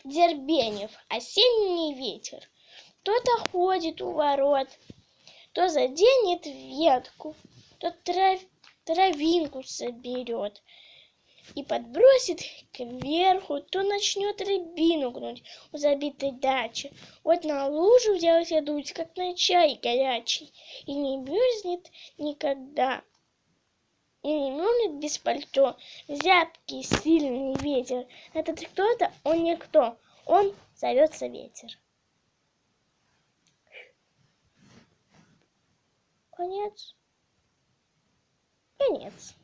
Дербенев, осенний ветер. Кто-то ходит у ворот, то заденет ветку, то травинку соберет и подбросит кверху, то начнет рябину гнуть у забитой дачи. Вот на лужу взялся дуть, как на чай горячий, и не мерзнет никогда, и не мерзнет без пальто. Зябкий, сильный ветер. Этот кто-то, он никто, он зовется ветер. Конец. Конец.